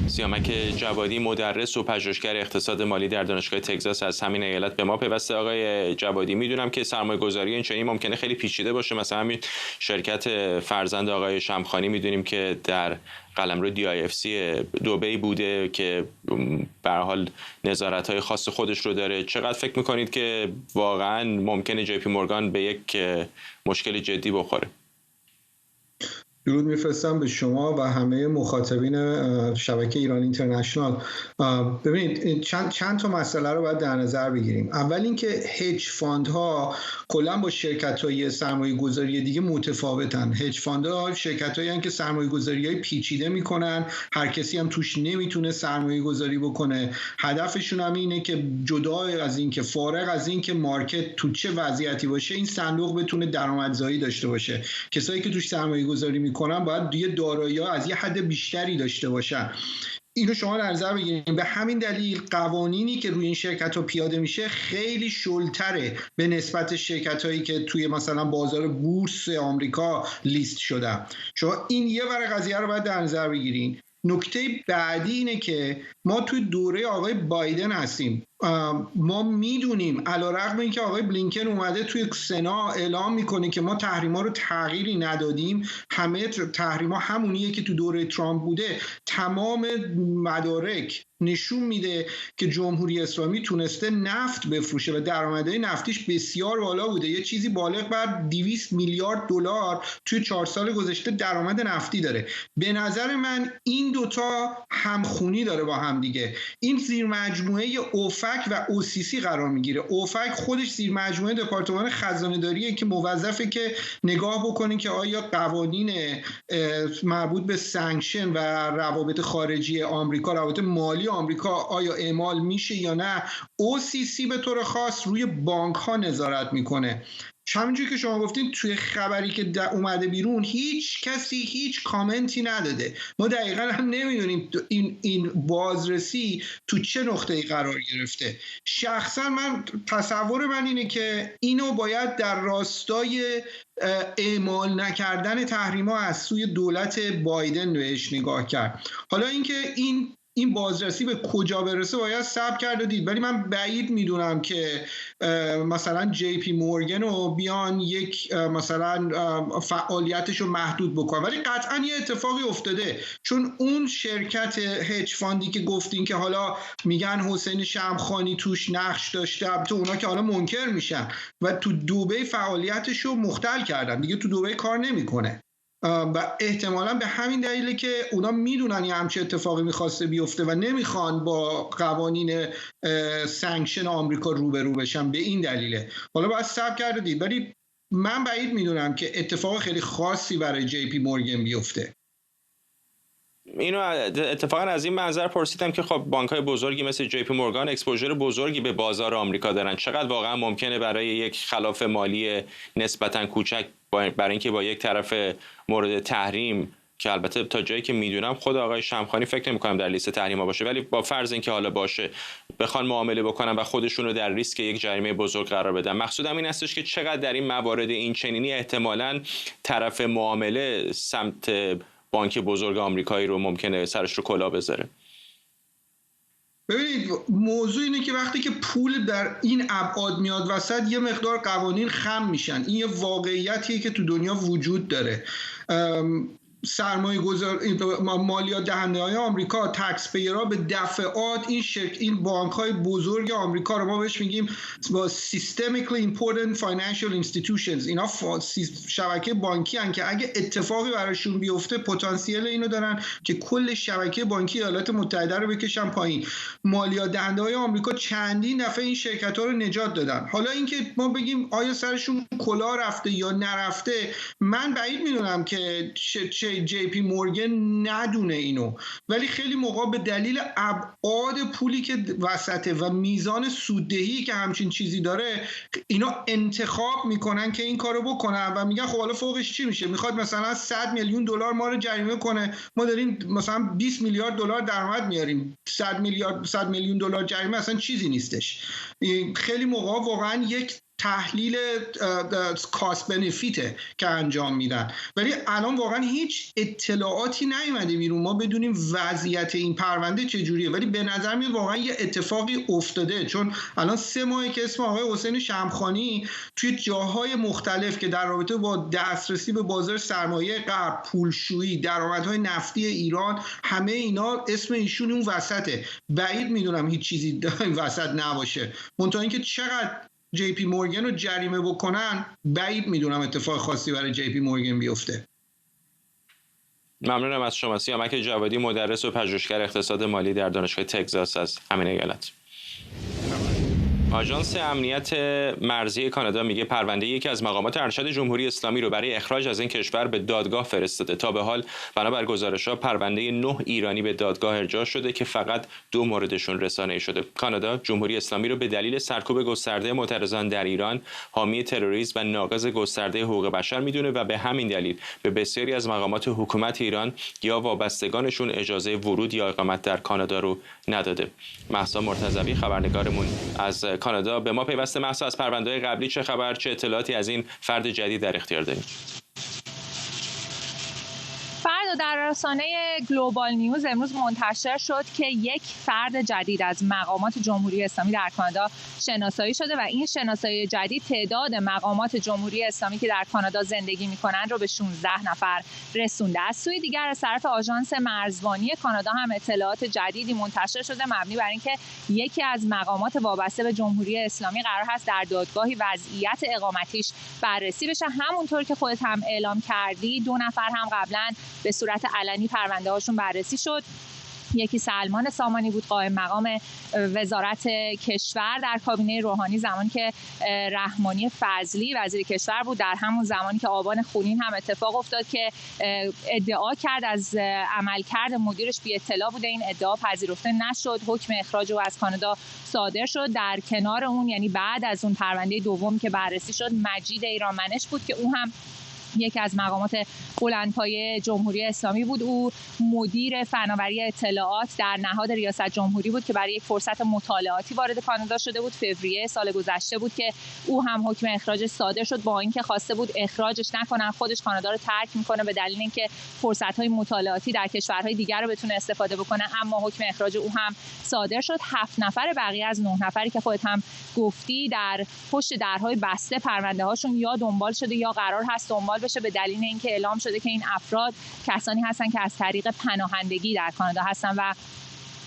سیامک جوادی، مدرس و پژوهشگر اقتصاد مالی در دانشگاه تگزاس از همین ایالت به ما پیوسته. آقای جوادی، میدونم که سرمایه‌گذاری اینچنینی ممکنه خیلی پیچیده باشه. مثلا همین شرکت فرزند آقای شمخانی میدونیم که در قلمرو DIFC دبی بوده که به هر حال نظارت‌های خاص خودش رو داره. چقدر فکر می‌کنید که واقعاً ممکنه جی پی مورگان به یک مشکل جدی بخوره؟ درود میفرستم به شما و همه مخاطبین شبکه ایران اینترنشنال. ببینید چند تا مسئله رو باید در نظر بگیریم. اول اینکه هج فاندها کلا با شرکت‌های سرمایه‌گذاری دیگه متفاوتن. هج فاندها شرکت‌هایی هستند که سرمایه‌گذاری‌های پیچیده میکنن، هر کسی هم توش نمیتونه سرمایه‌گذاری بکنه. هدفشون هم اینه که جدا از این که فارغ از این که مارکت تو چه وضعیتی باشه، این صندوق بتونه درآمدزایی داشته باشه. کسایی که توش سرمایه‌گذاری میکنن باید یه دارایی‌ها از یه حد بیشتری داشته باشن. اینو شما در نظر بگیرید. به همین دلیل قوانینی که روی این شرکت‌ها پیاده میشه خیلی شلتره به نسبت شرکت‌هایی که توی مثلا بازار بورس آمریکا لیست شدن. شما این یه ور قضیه رو باید در نظر بگیرید. نکته بعدی اینه که ما توی دوره آقای بایدن هستیم. ما میدونیم علیرغم اینکه آقای بلینکن اومده توی سنا اعلام میکنه که ما تحریما رو تغییری ندادیم، همه تحریما همونیه که تو دوره ترامپ بوده، تمام مدارک نشون میده که جمهوری اسلامی تونسته نفت بفروشه و درآمدهای نفتیش بسیار بالا بوده. یه چیزی بالغ بر 200 میلیارد دلار توی 4 سال گذشته درآمد نفتی داره. به نظر من این دوتا همخونی داره با هم دیگه. این زیر مجموعه اوفک و اوسیسی قرار میگیره. اوفک خودش زیر مجموعه دپارتمان خزانه داریه که موظفه که نگاه بکنه که آیا قوانین مربوط به سانکشن و روابط خارجی آمریکا، روابط مالی آمریکا آیا اعمال میشه یا نه. OCC به طور خاص روی بانک ها نظارت میکنه. همینجوری که شما گفتین توی خبری که اومده بیرون هیچ کسی هیچ کامنتی نداده. ما دقیقا هم نمیدونیم این بازرسی تو چه نقطه‌ای قرار گرفته. شخصا من تصور من اینه که اینو باید در راستای اعمال نکردن تحریما از سوی دولت بایدن بهش نگاه کرد. حالا اینکه این بازرسی به کجا برسه باید صبر کرد و دید، ولی من بعید میدونم که مثلا جی پی مورگن رو بیان یک مثلا فعالیتش رو محدود بکنن، ولی قطعا یه اتفاقی افتاده، چون اون شرکت هج فاندی که گفتین که حالا میگن حسین شمخانی توش نقش داشته، تو اونا که حالا منکر میشن و تو دبی فعالیتش رو مختل کردن، دیگه تو دبی کار نمیکنه و احتمالاً به همین دلیله که اونا میدونن یه همچه اتفاقی میخواسته بیفته و نمیخوان با قوانین سانکشن آمریکا روبرو بشن. به این دلیله. حالا باید صبر کرد و دید، ولی من بعید میدونم که اتفاق خیلی خاصی برای جی پی مورگن بیفته. اینو اتفاقا از این منظر پرسیدم که خب بانک‌های بزرگی مثل جی پی مورگان اکسپوژر بزرگی به بازار آمریکا دارن، چقدر واقعا ممکنه برای یک خلاف مالی نسبتاً کوچک برای اینکه با یک طرف مورد تحریم که البته تا جایی که میدونم خود آقای شمخانی فکر نمی‌کنم در لیست تحریم‌ها باشه، ولی با فرض اینکه حالا باشه بخوان معامله بکنن و خودشون رو در ریسک یک جریمه بزرگ قرار بدن. مقصودم این هستش که چقدر در این موارد این چنینی احتمالاً طرف معامله سمت بانک بزرگ آمریکایی رو ممکنه سرش رو کلاه بذاره. ببینید موضوع اینه که وقتی که پول در این ابعاد میاد وسط یه مقدار قوانین خم میشن. این یه واقعیتیه که تو دنیا وجود داره. سرمایه گذار مالیات دهنده های آمریکا، تکس پیرها به دفعات این بانک های بزرگ آمریکا رو ما بهش میگیم با systemically important financial institutions. اینا شبکه بانکی هن که اگه اتفاقی براشون بیفته پتانسیل اینو دارن که کل شبکه بانکی ایالات متحده رو بکشن پایین. مالیات دهنده های آمریکا چندین دفعه این شرکت ها رو نجات دادن. حالا اینکه ما بگیم آیا سرشون کلاه رفته یا نرفته، من بعید میدونم که جی پی مورگن ندونه اینو، ولی خیلی موقع به دلیل ابعاد پولی که وسطه و میزان سوددهی که همچین چیزی داره اینا انتخاب میکنن که این کارو بکنن و میگن خب حالا فوقش چی میشه؟ میخواد مثلا 100 میلیون دلار ما رو جریمه کنه، ما داریم مثلا 20 میلیارد دلار درآمد میاریم، 100 میلیون دلار جریمه اصلا چیزی نیستش. خیلی موقع واقعا یک تحلیل کاست بنفیته که انجام میدن، ولی الان واقعا هیچ اطلاعاتی نیومده بیرون ما بدونیم وضعیت این پرونده چجوریه، ولی به نظر میاد واقعا یه اتفاقی افتاده، چون الان 3 ماهه که اسم آقای حسین شمخانی توی جاهای مختلف که در رابطه با دسترسی به بازار سرمایه غرب، پولشویی، درآمدهای نفتی ایران، همه اینا اسم ایشون اون وسطه. بعید میدونم هیچ چیزی این وسط نباشه، منتها اینکه چقدر جی پی مورگن رو جریمه بکنن بعید میدونم اتفاق خاصی برای جی پی مورگن بیفته. ممنونم از شما. سیامک جوادی، مدرس و پژوهشگر اقتصاد مالی در دانشگاه تگزاس از همین ایالت. آژانس امنیت مرزی کانادا میگه پرونده یکی از مقامات ارشد جمهوری اسلامی رو برای اخراج از این کشور به دادگاه فرستاده. تا به حال بنابر گزارش‌ها پرونده 9 ایرانی به دادگاه ارجاع شده که فقط 2 موردشون رسانه‌ای شده. کانادا جمهوری اسلامی رو به دلیل سرکوب گسترده معترضان در ایران، حامی تروریسم و ناقض گسترده حقوق بشر میدونه و به همین دلیل به بسیاری از مقامات حکومت ایران یا وابستگانشون اجازه ورود یا اقامت در کانادا رو نداده. مهسا مرتضوی خبرنگارمون از کانادا به ما پیوسته. مهسا، از پرونده‌های قبلی چه خبر؟ چه اطلاعاتی از این فرد جدید در اختیار دارید؟ در رسانه گلوبال نیوز امروز منتشر شد که یک فرد جدید از مقامات جمهوری اسلامی در کانادا شناسایی شده و این شناسایی جدید تعداد مقامات جمهوری اسلامی که در کانادا زندگی می‌کنند رو به 16 نفر رسونده. از سوی دیگر از طرف آژانس مرزبانی کانادا هم اطلاعات جدیدی منتشر شده مبنی بر اینکه یکی از مقامات وابسته به جمهوری اسلامی قرار هست در دادگاهی وضعیت اقامتیش بررسی بشه. همونطور که خودت هم اعلام کردی 2 نفر هم قبلا به صورت علنی پرونده هاشون بررسی شد. یکی سلمان سامانی بود، قائم مقام وزارت کشور در کابینه روحانی زمانی که رحمانی فضلی وزیر کشور بود. در همون زمانی که آبان خونین هم اتفاق افتاد که ادعا کرد از عملکرد مدیرش بی اطلاع بوده. این ادعا پذیرفته نشد، حکم اخراج او از کانادا صادر شد. در کنار اون، یعنی بعد از اون پرونده دوم که بررسی شد، مجید ایرانمنش بود که او هم یکی از مقامات بلندپایه جمهوری اسلامی بود. او مدیر فناوری اطلاعات در نهاد ریاست جمهوری بود که برای یک فرصت مطالعاتی وارد کانادا شده بود. فوریه سال گذشته بود که او هم حکم اخراجش صادر شد، با اینکه خواسته بود اخراجش نکنن، خودش کانادا رو ترک میکنه به دلیل اینکه فرصت‌های مطالعاتی در کشورهای دیگر رو بتونه استفاده بکنه، اما حکم اخراج او هم صادر شد. 7 نفر بقیه از 9 نفری که خودت هم گفتی در پشت درهای بسته پرونده هاشون یا دنبال شده یا قرار هست دنبال بشه به دلیل اینکه اعلام شده که این افراد کسانی هستن که از طریق پناهندگی در کانادا هستن و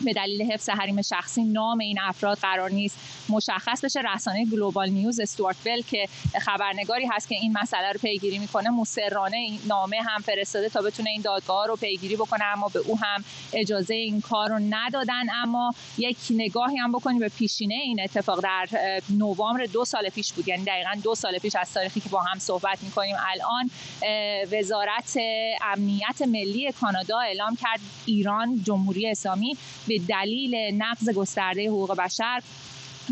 به دلیل حفظ حریم شخصی نام این افراد قرار نیست مشخص بشه. رسانه گلوبال نیوز استوارت بل که خبرنگاری هست که این مسئله رو پیگیری میکنه مصرانه این نامه هم فرستاده تا بتونه این دادگاه رو پیگیری بکنه، اما به او هم اجازه این کار رو ندادن. اما یک نگاهی هم بکنیم به پیشینه این اتفاق، در نوامبر 2 سال پیش بود، یعنی دقیقاً 2 سال پیش از تاریخی که با هم صحبت میکنیم الان، وزارت امنیت ملی کانادا اعلام کرد ایران، جمهوری اسلامی، به دلیل نقض گسترده حقوق بشر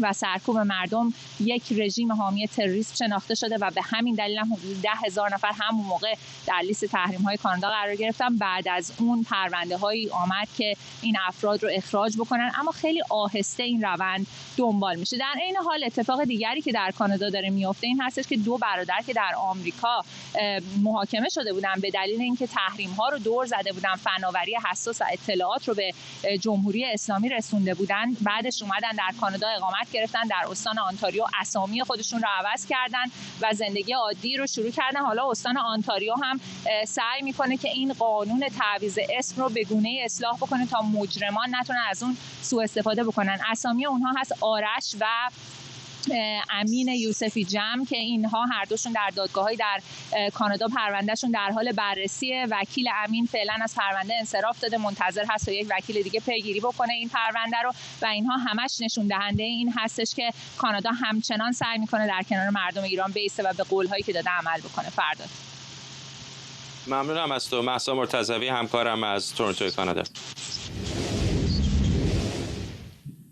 و سرکوب مردم یک رژیم حامی تروریسم شناخته شده و به همین دلیل هم حدود 10,000 نفر همون موقع در لیست تحریم‌های کانادا قرار گرفتن. بعد از اون پرونده‌هایی آمد که این افراد رو اخراج بکنن، اما خیلی آهسته این روند دنبال میشه. در این حال اتفاق دیگری که در کانادا داره میفته این هستش که 2 برادر که در آمریکا محاکمه شده بودن به دلیل اینکه تحریم‌ها رو دور زده بودن، فناوری حساس و اطلاعات رو به جمهوری اسلامی رسونده بودن، بعدش اومدن در کانادا اقامت گرفتن، در استان آنتاریو اسامی خودشون رو عوض کردن و زندگی عادی رو شروع کردن. حالا استان آنتاریو هم سعی میکنه که این قانون تعویض اسم رو به گونه‌ای اصلاح بکنه تا مجرمان نتونن از اون سوء استفاده بکنن. اسامی اونها هست آرش و امین یوسفی جم که اینها هر دوشون در دادگاه‌های در کانادا پروندهشون در حال بررسیه. وکیل امین فعلا از پرونده انصراف داده، منتظر هست تا یک وکیل دیگه پیگیری بکنه این پرونده رو و اینها همش نشون دهنده این هستش که کانادا همچنان سعی میکنه در کنار مردم ایران بایسته و به قول‌هایی که داده عمل بکنه. فرداد ممنونم از تو مهسا مرتضوی، همکارم از تورنتو کانادا.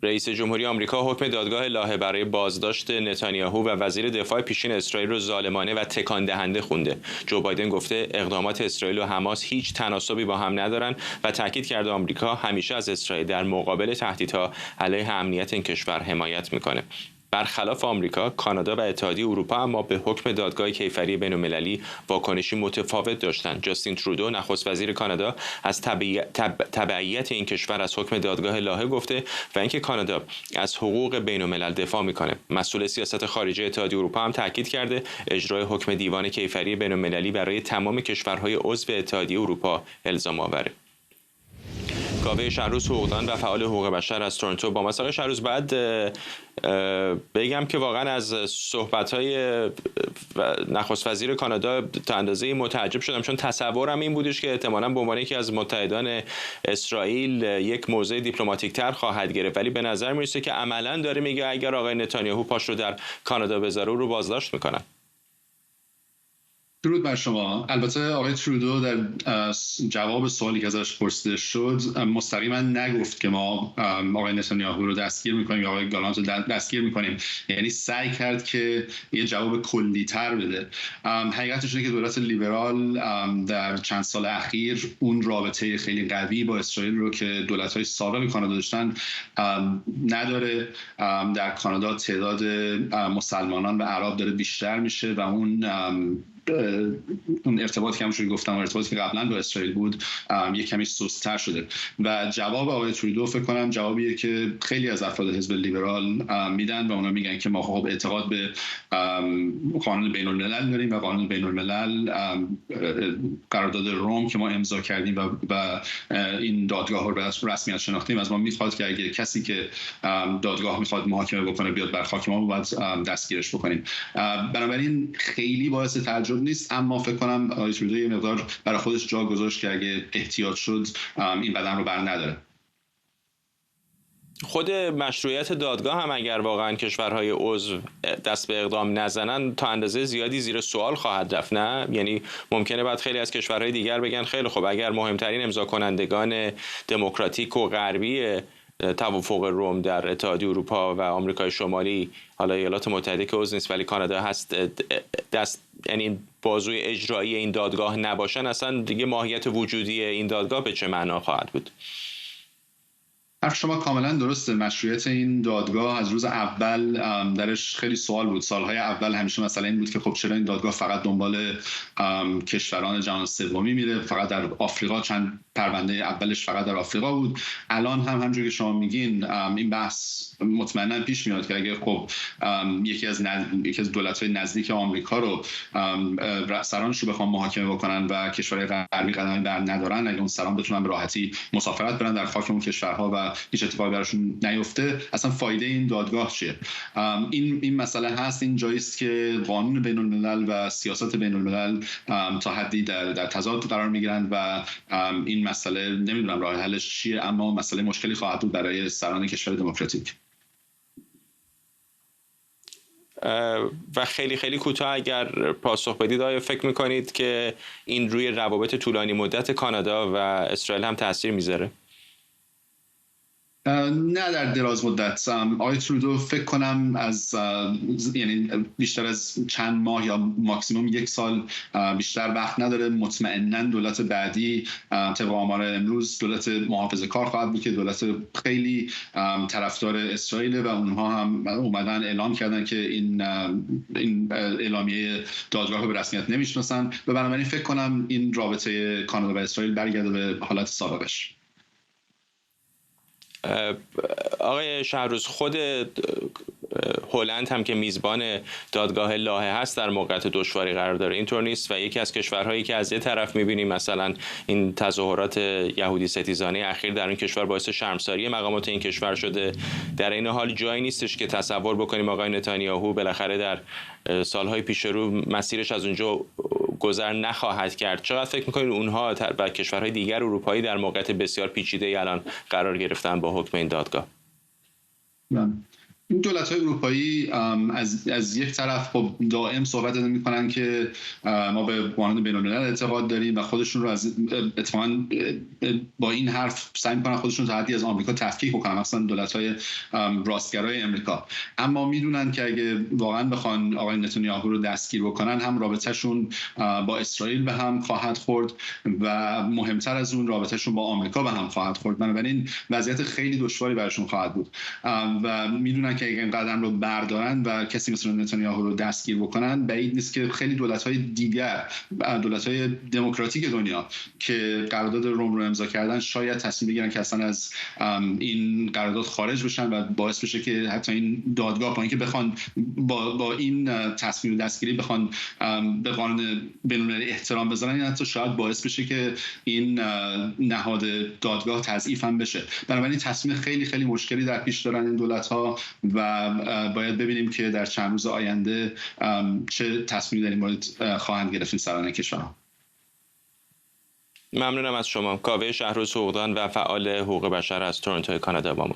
رئیس جمهوری آمریکا حکم دادگاه لاهه برای بازداشت نتانیاهو و وزیر دفاع پیشین اسرائیل رو ظالمانه و تکان دهنده خونده. جو بایدن گفته اقدامات اسرائیل و حماس هیچ تناسبی با هم ندارن و تاکید کرده آمریکا همیشه از اسرائیل در مقابل تهدیدها علیه امنیت این کشور حمایت میکنه. برخلاف آمریکا، کانادا و اتحادیه اروپا اما به حکم دادگاه کیفری بین‌المللی واکنشی متفاوت داشتند. جاستین ترودو، نخست وزیر کانادا، از تبعیت این کشور از حکم دادگاه لاهه گفته و اینکه کانادا از حقوق بین‌الملل دفاع میکنه. مسئول سیاست خارجی اتحادیه اروپا هم تاکید کرده اجرای حکم دیوان کیفری بین‌المللی برای تمام کشورهای عضو اتحادیه اروپا الزام آوره. کاوه شهروز، حقوقدان و فعال حقوق بشر از تورنتو با ما. آقای شهروز، بعد بگم که واقعا از صحبت‌های نخست وزیر کانادا تا اندازه‌ای متعجب شدم، چون تصورم این بودش که احتمالاً به عنوان یکی از متحدان اسرائیل یک موضع دیپلماتیک‌تر خواهد گرفت، ولی به نظر می‌رسه که عملاً داره میگه اگر آقای نتانیاهو پاش رو در کانادا بذاره رو بازداشت میکنن. درود بر شما. البته آقای ترودو در جواب سوالی که ازش پرسیده شد مستقیما نگفت که ما آقای نتانیاهو رو دستگیر میکنیم یا آقای گالانت رو دستگیر میکنیم، یعنی سعی کرد که یه جواب کلی تر بده. حقیقتش اینه که دولت لیبرال در چند سال اخیر اون رابطه خیلی قوی با اسرائیل رو که دولت‌های سابق کانادا داشتن نداره. در کانادا تعداد مسلمانان و عرب داره بیشتر میشه و اون اون ارتباطی که همونجوری گفتم ارتباطی که قبلا با اسرائیل بود یک کمی سست‌تر شده و جواب آقای ترودو فکر کنم جوابیه که خیلی از افراد حزب لیبرال میدن و اونا میگن که ما خب اعتقاد به قانون بین الملل داریم و قانون بین الملل قرارداد روم که ما امضا کردیم و این دادگاه رو به رسمیت شناختیم از ما میخواد که اگه کسی که دادگاه میخواد محاکمه بکنه بیاد بر خاک ما باید دستگیرش بکنیم. بنابراین خیلی باعث تعجب نیست، اما فکر کنم آقای ترودو یه مقدار برای خودش جا گذاشت که اگه احتیاط شد این قدم رو بر نداره. خود مشروعیت دادگاه هم اگر واقعا کشورهای عضو دست به اقدام نزنن تا اندازه زیادی زیر سوال خواهد رفت، نه؟ یعنی ممکنه بعد خیلی از کشورهای دیگر بگن خیلی خب اگر مهمترین امضا کنندگان دموکراتیک و غربی توافق روم در اتحادیه اروپا و آمریکای شمالی، حالا ایالات متحده که عضو نیست ولی کانادا هست، یعنی بازوی اجرایی این دادگاه نباشن، اصلا دیگه ماهیت وجودی این دادگاه به چه معنا خواهد بود؟ حرف شما کاملا درسته. مشروعیت این دادگاه از روز اول درش خیلی سوال بود. سالهای اول همیشه مسئله این بود که خب چرا این دادگاه فقط دنبال کشوران جهان سومی میره، فقط در آفریقا، چند پرونده اولش فقط در آفریقا بود. الان هم همونجوری که شما میگین این بحث مطمئنا پیش میاد که اگه خب یکی از دولت‌های نزدیک آمریکا رو سرانش رو بخوام محاکمه بکنن و کشورهای غربی قدمی بر ندارن، اگه اون سران بتونن به راحتی مسافرت برن در خاک اون کشورها و هیچ اتفاقی براشون نیفته، اصلا فایده این دادگاه چیه؟ این مسئله هست. این جاییست که قانون بین الملل و سیاست بین الملل تا حدی در تضاد قرار میگیرند و این مسئله نمیدونم راه حلش چیه، اما مسئله مشکلی خواهد بود برای سران کشور دموکراتیک. و خیلی خیلی کوتاه اگر پاسخ بدید، آیا فکر میکنید که این روی روابط طولانی مدت کانادا و اسرائیل هم تاثیر میذاره؟ نه در دراز مدت. آقای ترودو فکر کنم یعنی بیشتر از چند ماه یا ماکسیموم یک سال بیشتر وقت نداره. مطمئنا دولت بعدی طبق آمار امروز دولت محافظه کار خواهد بود که دولت خیلی طرفدار اسرائیل و اونها هم اومدن اعلام کردن که این اعلامیه دادگاه رو به رسمیت نمیشناسن و بنابراین فکر کنم این رابطه کانادا و اسرائیل برگرده به حالت سابقش. آقای شهروز، خود هلند هم که میزبان دادگاه لاهه هست در موقعیت دشواری قرار داره، اینطور نیست؟ و یکی از کشورهایی که از یه طرف میبینیم مثلا این تظاهرات یهودی ستیزانه اخیر در این کشور باعث شرمساری مقامات این کشور شده، در این حال جایی نیستش که تصور بکنیم آقای نتانیاهو بالاخره در سالهای پیش رو مسیرش از اونجا گذر نخواهد کرد. چقدر فکر میکنید اونها و کشورهای دیگر اروپایی در موقعیت بسیار پیچیده الان قرار گرفتن با حکم این دادگاه؟ این دولت‌های اروپایی از یک طرف خب دائم صحبت می‌کنن که ما به قانون بین‌الملل اعتقاد داریم و خودشون رو از اتفاقاً با این حرف سعی می‌کنن خودشون تا حدی از آمریکا تفکیک بکنن، مثلا دولت‌های راستگرای آمریکا. اما میدونن که اگه واقعاً بخوان آقای نتانیاهو رو دستگیر بکنن، هم رابطه‌شون با اسرائیل به هم خواهد خورد و مهمتر از اون رابطه‌شون با آمریکا به هم خواهد خورد. بنابراین وضعیت خیلی دشواری براشون خواهد بود و میدونن که اگه این قدم رو بردارن و کسی مثل نتانیاهو رو دستگیر بکنن، بعید نیست که خیلی دولت‌های دیگر، دولت‌های دموکراتیک دنیا که قرارداد روم رو امضا کردن، شاید تصمیم بگیرن که اصلا از این قرارداد خارج بشن و باعث بشه که حتی این دادگاه با اینکه بخوان با این تصمیم دستگیری بخوان به قانون بین‌المللی احترام بذارن، این حتی شاید باعث بشه که این نهاد دادگاه تضعیف هم بشه. بنابراین تصمیم خیلی خیلی مشکلی در پیش دارن این دولت‌ها و باید ببینیم که در چند روز آینده چه تصمیمی در این مورد خواهند گرفت سران کشورها. ممنونم از شما. کاوه شهروز حقوقدان و فعال حقوق بشر از تورنتو کانادا با ما.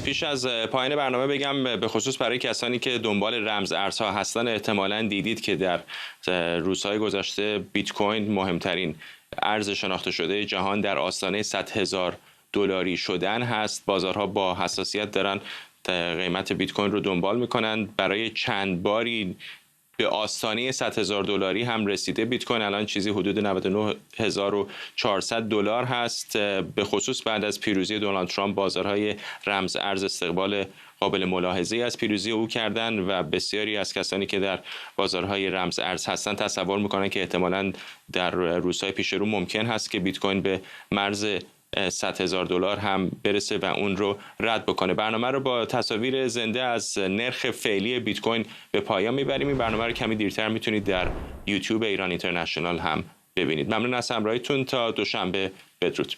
پیش از پایان برنامه بگم به خصوص برای کسانی که دنبال رمز ارزها هستن، احتمالاً دیدید که در روزهای گذشته بیت کوین مهمترین ارز شناخته شده جهان در آستانه 100,000 دلاری شدن هست. بازارها با حساسیت دارن قیمت بیت کوین رو دنبال میکنن. برای چند باری به آستانه $100,000 هم رسیده. بیت کوین الان چیزی حدود $99,400 هست. به خصوص بعد از پیروزی دونالد ترامپ بازارهای رمز ارز استقبال قابل ملاحظه از پیروزی او کردن و بسیاری از کسانی که در بازارهای رمز ارز هستند تصور میکنن که احتمالاً در روزهای پیش رو ممکن هست که بیت کوین به مرز $100,000 هم برسه و اون رو رد بکنه. برنامه رو با تصاویر زنده از نرخ فعلی بیت کوین به پایان میبریم. این برنامه رو کمی دیرتر میتونید در یوتیوب ایران اینترنشنال هم ببینید. ممنون از همراهیتون. تا دوشنبه، بدرود.